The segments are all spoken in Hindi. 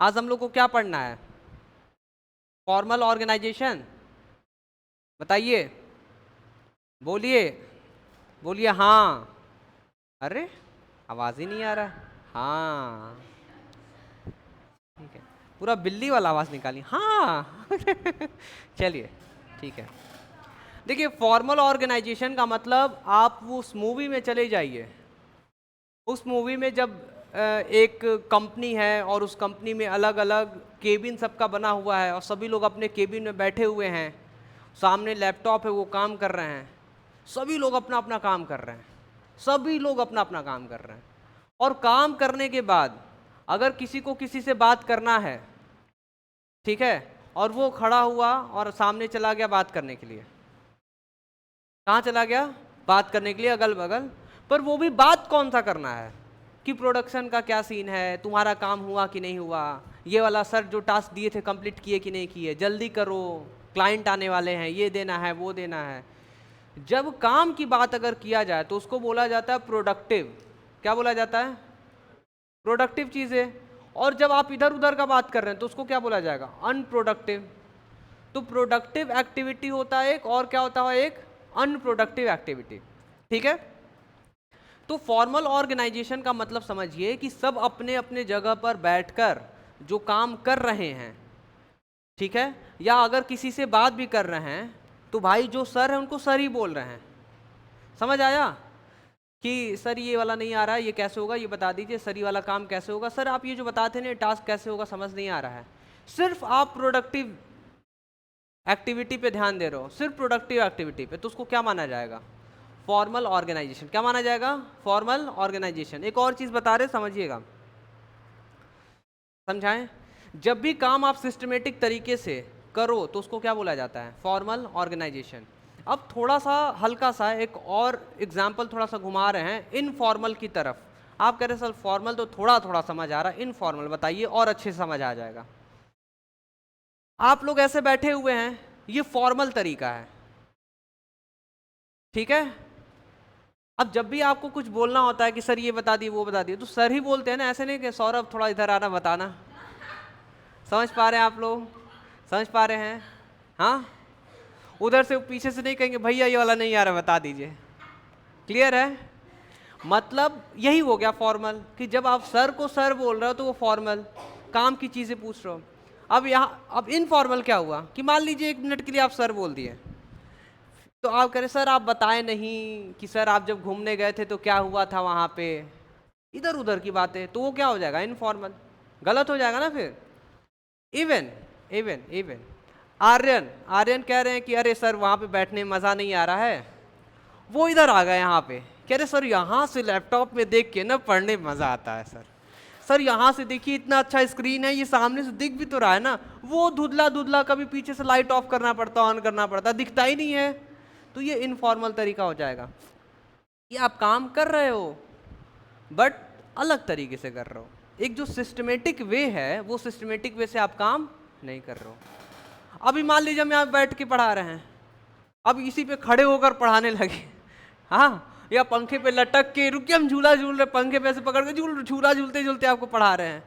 आज हम लोग को क्या पढ़ना है? Formal organisation. बताइए, बोलिए, बोलिए हाँ। अरे आवाज ही नहीं आ रहा। हाँ, ठीक है, पूरा बिल्ली वाला आवाज निकाली हाँ। चलिए, ठीक है। देखिए, फॉर्मल ऑर्गेनाइजेशन का मतलब आप वो उस मूवी में चले जाइए। उस मूवी में जब एक कंपनी है और उस कंपनी में अलग अलग केबिन सबका बना हुआ है और सभी लोग अपने केबिन में बैठे हुए हैं, सामने लैपटॉप है, वो काम कर रहे हैं। सभी लोग अपना अपना काम कर रहे हैं, सभी लोग अपना अपना काम कर रहे हैं। और काम करने के बाद अगर किसी को किसी से बात करना है, ठीक है, और वो खड़ा हुआ और सामने चला गया बात करने के लिए। कहाँ चला गया? बात करने के लिए अगल बगल। पर वो भी बात कौन सा करना है कि प्रोडक्शन का क्या सीन है, तुम्हारा काम हुआ कि नहीं हुआ, ये वाला सर जो टास्क दिए थे कंप्लीट किए कि नहीं किए, जल्दी करो, क्लाइंट आने वाले हैं, ये देना है वो देना है। जब काम की बात अगर किया जाए तो उसको बोला जाता है प्रोडक्टिव। क्या बोला जाता है? प्रोडक्टिव चीज़ें। और जब आप इधर उधर का बात कर रहे हैं तो उसको क्या बोला जाएगा? अनप्रोडक्टिव। तो प्रोडक्टिव एक्टिविटी होता है एक, और क्या होता है एक? Unproductive activity. ठीक है। तो फॉर्मल ऑर्गेनाइजेशन का मतलब समझिए कि सब अपने अपने जगह पर बैठकर जो काम कर रहे हैं, ठीक है, या अगर किसी से बात भी कर रहे हैं तो भाई जो सर है उनको सर ही बोल रहे हैं। समझ आया कि सर ये वाला नहीं आ रहा है, ये कैसे होगा, ये बता दीजिए, सर ये वाला काम कैसे होगा, सर आप ये जो बताते हैं टास्क कैसे होगा, समझ नहीं आ रहा है। सिर्फ आप प्रोडक्टिव एक्टिविटी पे ध्यान दे रहे हो, सिर्फ प्रोडक्टिव एक्टिविटी पे, तो उसको क्या माना जाएगा? Formal organisation. क्या माना जाएगा? Formal organisation. एक और चीज बता रहे, समझिएगा, समझाएं। जब भी काम आप सिस्टमेटिक तरीके से करो तो उसको क्या बोला जाता है? Formal organisation. अब थोड़ा सा हल्का सा एक और एग्जाम्पल थोड़ा सा घुमा रहे हैं इनफॉर्मल की तरफ। आप कह रहे सर फॉर्मल तो थोड़ा थोड़ा समझ आ रहा है, इनफॉर्मल बताइए और अच्छे से समझ आ जाएगा। आप लोग ऐसे बैठे हुए हैं, ये फॉर्मल तरीका है, ठीक है। अब जब भी आपको कुछ बोलना होता है कि सर ये बता दिए वो बता दिए, तो सर ही बोलते हैं ना, ऐसे नहीं कि सौरभ थोड़ा इधर आना बताना। समझ पा रहे हैं आप लोग? समझ पा रहे हैं? हाँ, उधर से पीछे से नहीं कहेंगे भैया ये वाला नहीं आ रहा बता दीजिए। क्लियर है? मतलब यही हो गया फॉर्मल, कि जब आप सर को सर बोल रहे हो तो वो फॉर्मल, काम की चीजें पूछ रहे हो। अब यहाँ अब इनफॉर्मल क्या हुआ कि मान लीजिए 1 मिनट के लिए आप सर बोल दिए, तो आप कह रहे सर आप बताएं नहीं कि सर आप जब घूमने गए थे तो क्या हुआ था वहां पे, इधर उधर की बातें, तो वो क्या हो जाएगा? इनफॉर्मल। गलत हो जाएगा ना फिर। Even even even Aryan Aryan कह रहे हैं कि अरे सर वहां पे बैठने में मजा नहीं आ रहा है, वो इधर आ गए यहाँ पे, कह रहे सर यहाँ से लैपटॉप में देख के ना पढ़ने में मजा आता है सर। सर यहाँ से देखिए इतना अच्छा स्क्रीन है, ये सामने से दिख भी तो रहा है ना, वो धुंधला धुंधला कभी पीछे से लाइट ऑफ करना पड़ता, ऑन करना पड़ता, दिखता ही नहीं है। तो ये इनफॉर्मल तरीका हो जाएगा। ये आप काम कर रहे हो बट अलग तरीके से कर रहे हो। एक जो सिस्टमेटिक वे है, वो सिस्टमेटिक वे से आप काम नहीं कर रहे हो। अभी मान लीजिए हम यहाँ बैठ के पढ़ा रहे हैं, अब इसी पे खड़े होकर पढ़ाने लगे, हाँ, या पंखे पे लटक के, रुकिए हम झूला झूल रहे, पंखे पे ऐसे पकड़ के झूला झूलते झूलते आपको पढ़ा रहे हैं,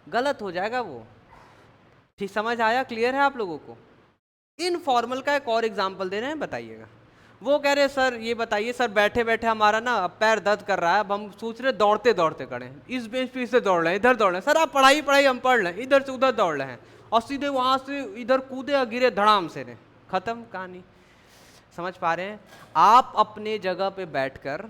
गलत हो जाएगा वो। ठीक, समझ आया? क्लियर है आप लोगों को? इनफॉर्मल का एक और एग्जाम्पल दे रहे हैं, बताइएगा। वो कह रहे सर ये बताइए सर बैठे बैठे हमारा ना पैर दर्द कर रहा है, अब हम सोच रहे दौड़ते दौड़ते करें, इस बेंच पे इससे दौड़ रहे हैं, इधर दौड़ रहे हैं, सर आप पढ़ाई पढ़ाई हम पढ़ लें, इधर से उधर दौड़ रहे हैं, और सीधे वहां से इधर कूदे और गिरे धड़ाम से ने, खत्म कहानी। समझ पा रहे हैं? आप अपने जगह पे बैठकर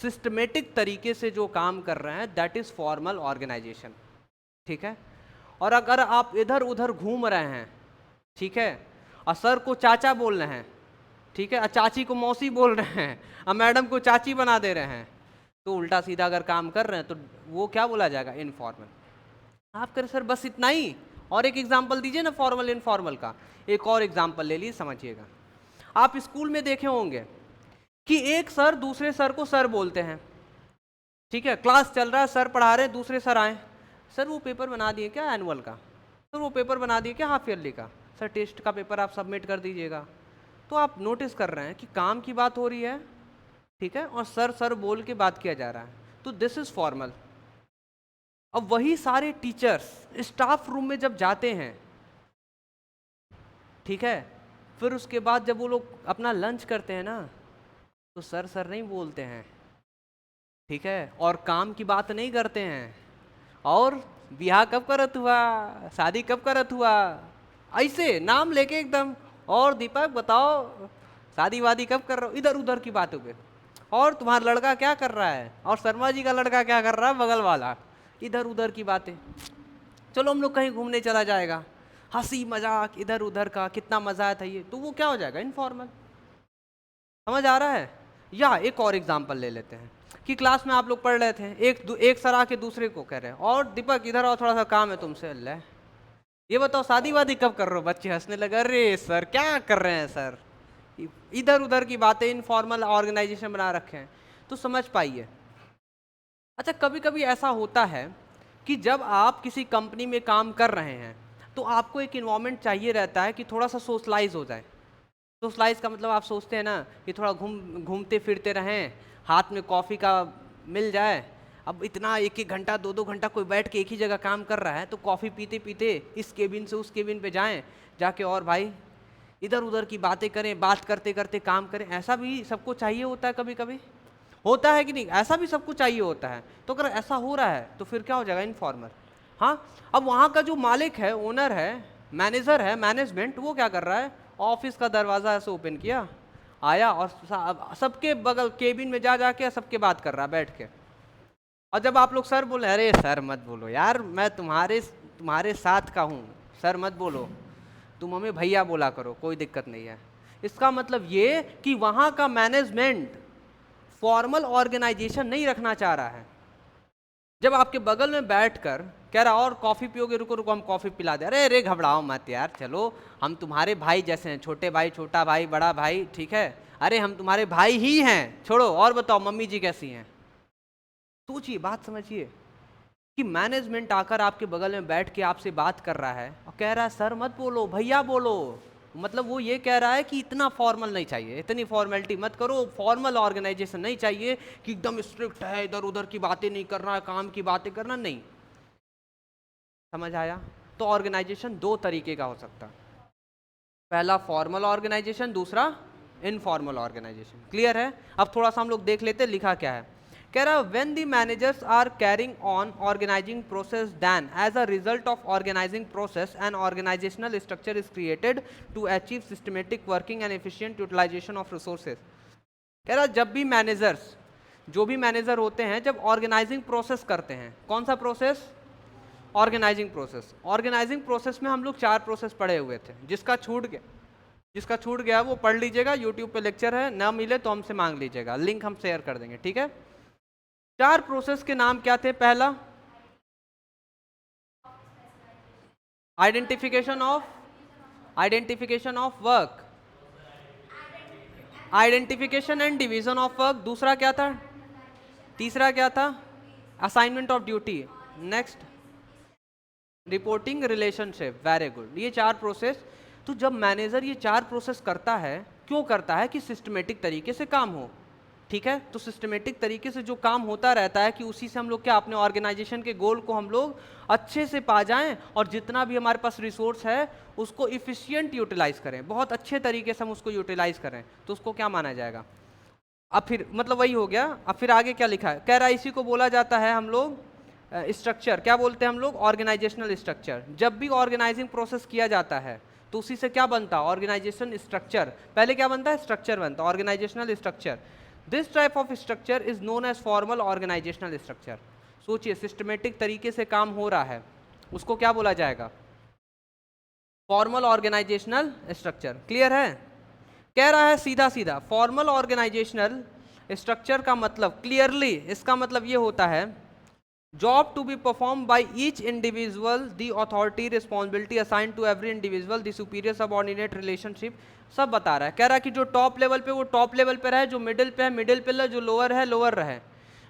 सिस्टमेटिक तरीके से जो काम कर रहे हैं, दैट इज फॉर्मल ऑर्गेनाइजेशन, ठीक है। और अगर आप इधर उधर घूम रहे हैं, ठीक है, और सर को चाचा बोल रहे हैं, ठीक है, और चाची को मौसी बोल रहे हैं, और मैडम को चाची बना दे रहे हैं, तो उल्टा सीधा अगर काम कर रहे हैं तो वो क्या बोला जाएगा? इनफॉर्मल। आप करें सर बस इतना ही, और एक एग्जाम्पल दीजिए ना फॉर्मल इनफॉर्मल का। एक और एग्जाम्पल ले लीजिए, समझिएगा। आप स्कूल में देखे होंगे कि एक सर दूसरे सर को सर बोलते हैं, ठीक है, क्लास चल रहा है, सर पढ़ा रहे हैं, दूसरे सर आए, सर वो पेपर बना दिए क्या एनुअल का, सर वो पेपर बना दिए क्या हाफ ईयरली का, सर टेस्ट का पेपर आप सबमिट कर दीजिएगा। तो आप नोटिस कर रहे हैं कि काम की बात हो रही है, ठीक है, और सर सर बोल के बात किया जा रहा है, तो दिस इज फॉर्मल। अब वही सारे टीचर्स स्टाफ रूम में जब जाते हैं, ठीक है, फिर उसके बाद जब वो लोग अपना लंच करते हैं ना, तो सर सर नहीं बोलते हैं, ठीक है, और काम की बात नहीं करते हैं, और ब्याह कब करत हुआ, शादी कब करत हुआ, ऐसे नाम लेके एकदम, और दीपक बताओ शादी वादी कब कर रहे हो, इधर उधर की बातों पे, और तुम्हारा लड़का क्या कर रहा है, और शर्मा जी का लड़का क्या कर रहा है, बगल वाला, इधर उधर की बातें। चलो हम लोग कहीं घूमने चला जाएगा, हंसी मजाक इधर उधर का, कितना मजा आया था ये, तो वो क्या हो जाएगा, इनफॉर्मल। समझ आ रहा है। या एक और एग्जांपल ले लेते हैं कि क्लास में आप लोग पढ़ रहे थे, एक सर आके दूसरे को कह रहे हैं, और दीपक इधर आओ थोड़ा सा काम है तुमसे। अल्लाह, ये बताओ शादी वादी कब कर रहे हो, बच्चे हंसने लगे, अरे सर क्या कर रहे हैं सर, इधर उधर की बातें, इनफॉर्मल ऑर्गेनाइजेशन बना रखे हैं। तो समझ पाइए। अच्छा, कभी कभी ऐसा होता है कि जब आप किसी कंपनी में काम कर रहे हैं तो आपको एक इन्वायरमेंट चाहिए रहता है कि थोड़ा सा सोशलाइज हो जाए। सोशलाइज का मतलब आप सोचते हैं ना कि थोड़ा घूमते फिरते रहें, हाथ में कॉफ़ी का मिल जाए। अब इतना एक एक घंटा दो दो घंटा कोई बैठ के एक ही जगह काम कर रहा है, तो कॉफ़ी पीते पीते इस केबिन से उस केबिन पे जाएं, जाके और भाई इधर उधर की बातें करें, बात करते करते काम करें। ऐसा भी सबको चाहिए होता है, कभी कभी होता है कि नहीं, ऐसा भी सबको चाहिए होता है। तो अगर ऐसा हो रहा है तो फिर क्या हो जाएगा, इनफॉर्मल। हाँ, अब वहाँ का जो मालिक है, ओनर है, मैनेजर है, मैनेजमेंट, वो क्या कर रहा है, ऑफिस का दरवाज़ा ऐसे ओपन किया, आया और सबके बगल केबिन में जा जाके सबके बात कर रहा है बैठ के। और जब आप लोग सर बोले, अरे सर मत बोलो यार, मैं तुम्हारे साथ का हूँ, सर मत बोलो, तुम हमें भैया बोला करो, कोई दिक्कत नहीं है। इसका मतलब ये कि वहाँ का मैनेजमेंट फॉर्मल ऑर्गेनाइजेशन नहीं रखना चाह रहा है। जब आपके बगल में बैठकर कह रहा, और कॉफ़ी पियोगे, रुको रुको हम कॉफ़ी पिला दे, अरे अरे घबराओ मत यार, चलो हम तुम्हारे भाई जैसे हैं, छोटे भाई, छोटा भाई, बड़ा भाई, ठीक है, अरे हम तुम्हारे भाई ही हैं, छोड़ो, और बताओ मम्मी जी कैसी हैं। सोचिए, बात समझिए कि मैनेजमेंट आकर आपके बगल में बैठ के आपसे बात कर रहा है और कह रहा है सर मत बोलो, भैया बोलो। मतलब वो ये कह रहा है कि इतना फॉर्मल नहीं चाहिए, इतनी फॉर्मेलिटी मत करो, फॉर्मल ऑर्गेनाइजेशन नहीं चाहिए कि एकदम स्ट्रिक्ट है, इधर उधर की बातें नहीं करना, काम की बातें करना नहीं। समझ आया। तो ऑर्गेनाइजेशन दो तरीके का हो सकता है, पहला फॉर्मल ऑर्गेनाइजेशन, दूसरा इनफॉर्मल ऑर्गेनाइजेशन। क्लियर है। अब थोड़ा सा हम लोग देख लेते हैं लिखा क्या है। कह रहा, when the managers are carrying on organizing process, then as a result of organizing process an organizational structure is created to achieve systematic working and efficient utilization of resources। कह रहा, जब भी मैनेजर्स, जो भी मैनेजर होते हैं, जब ऑर्गेनाइजिंग प्रोसेस करते हैं, कौन सा process, organising process. Organising process में हम लोग 4 प्रोसेस पढ़े हुए थे, जिसका छूट गया वो पढ़ लीजिएगा, यूट्यूब पे लेक्चर है, ना मिले तो हमसे मांग लीजिएगा, लिंक हम शेयर कर देंगे, ठीक है। 4 प्रोसेस के नाम क्या थे। पहला identification of work, identification and division of work. दूसरा क्या था, तीसरा क्या था, assignment of duty. Next reporting relationship. Very good. ये 4 प्रोसेस। तो जब मैनेजर ये 4 प्रोसेस करता है, क्यों करता है, कि सिस्टमेटिक तरीके से काम हो, ठीक है। तो सिस्टमेटिक तरीके से जो काम होता रहता है कि उसी से हम लोग क्या, अपने ऑर्गेनाइजेशन के गोल को हम लोग अच्छे से पा जाएं, और जितना भी हमारे पास रिसोर्स है उसको इफिशियंट यूटिलाइज करें, बहुत अच्छे तरीके से हम उसको यूटिलाइज करें, तो उसको क्या माना जाएगा। अब फिर मतलब वही हो गया। अब फिर आगे क्या लिखा है, कह रहा है इसी को बोला जाता है हम लोग स्ट्रक्चर। क्या बोलते हैं हम लोग, ऑर्गेनाइजेशनल स्ट्रक्चर। जब भी ऑर्गेनाइजिंग प्रोसेस किया जाता है तो उसी से क्या बनता है, ऑर्गेनाइजेशन स्ट्रक्चर। पहले क्या बनता है, स्ट्रक्चर बनता है, organisational structure. This type of structure is known as formal organisational structure. सोचिए, सिस्टमेटिक तरीके से काम हो रहा है, उसको क्या बोला जाएगा, फॉर्मल ऑर्गेनाइजेशनल स्ट्रक्चर। क्लियर है। कह रहा है सीधा सीधा, फॉर्मल ऑर्गेनाइजेशनल स्ट्रक्चर का मतलब क्लियरली, इसका मतलब ये होता है, job to be perform by each individual, the authority responsibility assign to every individual, the superior subordinate relationship, सब बता रहा है। कह रहा है कि जो टॉप लेवल पे वो टॉप लेवल पे रहे, जो मिडिल पे है मिडिल पे रहे, जो लोअर है लोअर रहे।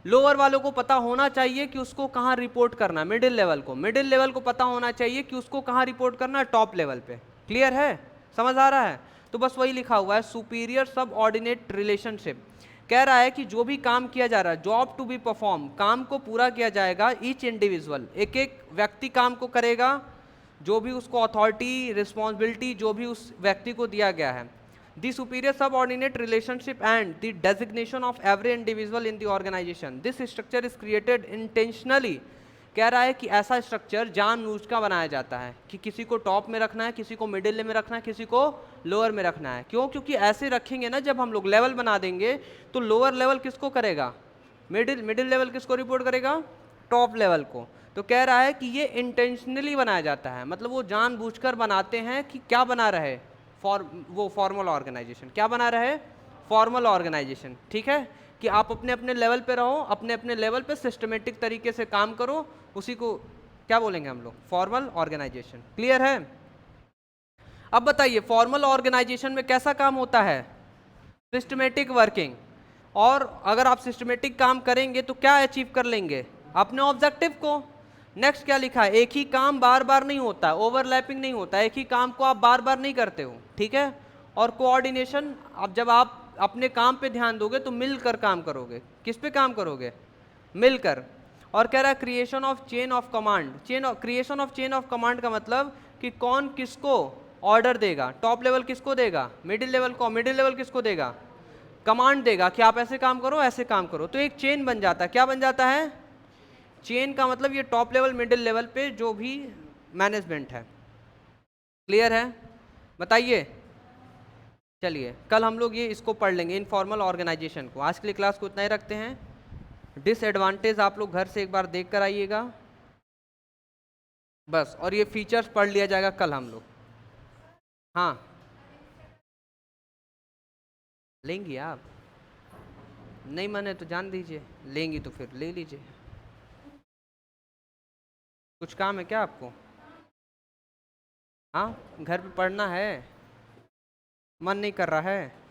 लोअर वालों को पता होना चाहिए कि उसको कहाँ रिपोर्ट करना है, मिडिल लेवल को पता होना चाहिए कि उसको कहाँ रिपोर्ट करना है, टॉप लेवल पे। क्लियर है, समझ आ रहा है। तो बस वही लिखा हुआ है, सुपीरियर सब ऑर्डिनेट रिलेशनशिप। कह रहा है कि जो भी काम किया जा रहा है, जॉब टू बी परफॉर्म, काम को पूरा किया जाएगा, ईच इंडिविजुअल, एक एक व्यक्ति काम को करेगा, जो भी उसको अथॉरिटी, रिस्पॉन्सिबिलिटी जो भी उस व्यक्ति को दिया गया है। The superior subordinate relationship and the designation of every individual in the organisation, this structure is created intentionally. कह रहा है कि ऐसा स्ट्रक्चर जानबूझकर बनाया जाता है कि किसी को टॉप में रखना है, किसी को मिडिल में रखना है, किसी को लोअर में रखना है। क्यों? क्योंकि ऐसे रखेंगे ना, जब हम लोग लेवल बना देंगे तो लोअर लेवल किसको करेगा? मिडिल लेवल किसको रिपोर्ट करेगा? टॉप लेवल को। तो कह रहा है कि ये इंटेंशनली बनाया जाता है, मतलब वो जानबूझकर बनाते हैं कि क्या बना रहे, वो फॉर्मल ऑर्गेनाइजेशन। क्या बना रहे? Formal organisation. ठीक है, कि आप अपने अपने लेवल पे रहो, अपने अपने लेवल पे सिस्टमेटिक तरीके से काम करो, उसी को क्या बोलेंगे हम लोग? Formal organisation. क्लियर है? अब बताइए फॉर्मल ऑर्गेनाइजेशन में कैसा काम होता है? Systematic working. और अगर आप सिस्टमेटिक काम करेंगे तो क्या अचीव कर लेंगे? अपने ऑब्जेक्टिव को। नेक्स्ट क्या लिखा है? एक ही काम बार बार नहीं होता, ओवरलैपिंग नहीं होता, एक ही काम को आप बार बार नहीं करते हो। ठीक है, और कोऑर्डिनेशन, अब जब आप अपने काम पे ध्यान दोगे तो मिलकर काम करोगे। किस पे काम करोगे? मिलकर। और कह रहा है creation of chain of command. Creation of chain of command का मतलब कि कौन किसको ऑर्डर देगा। टॉप लेवल किसको देगा? मिडिल लेवल को। मिडिल लेवल किसको देगा? कमांड देगा कि आप ऐसे काम करो, ऐसे काम करो। तो एक चेन बन जाता है। क्या बन जाता है? चेन का मतलब ये टॉप लेवल, मिडिल लेवल पे जो भी मैनेजमेंट है। क्लियर है? बताइए। चलिए कल हम लोग ये इसको पढ़ लेंगे, इनफॉर्मल ऑर्गेनाइजेशन को। आज के लिए क्लास को इतना ही रखते हैं। डिसएडवांटेज आप लोग घर से एक बार देख कर आइएगा बस, और ये फीचर्स पढ़ लिया जाएगा कल हम लोग। हाँ, लेंगी आप? नहीं माने तो जान दीजिए, लेंगी तो फिर ले लीजिए। कुछ काम है क्या आपको? हाँ, घर पे पढ़ना है, मन नहीं कर रहा है?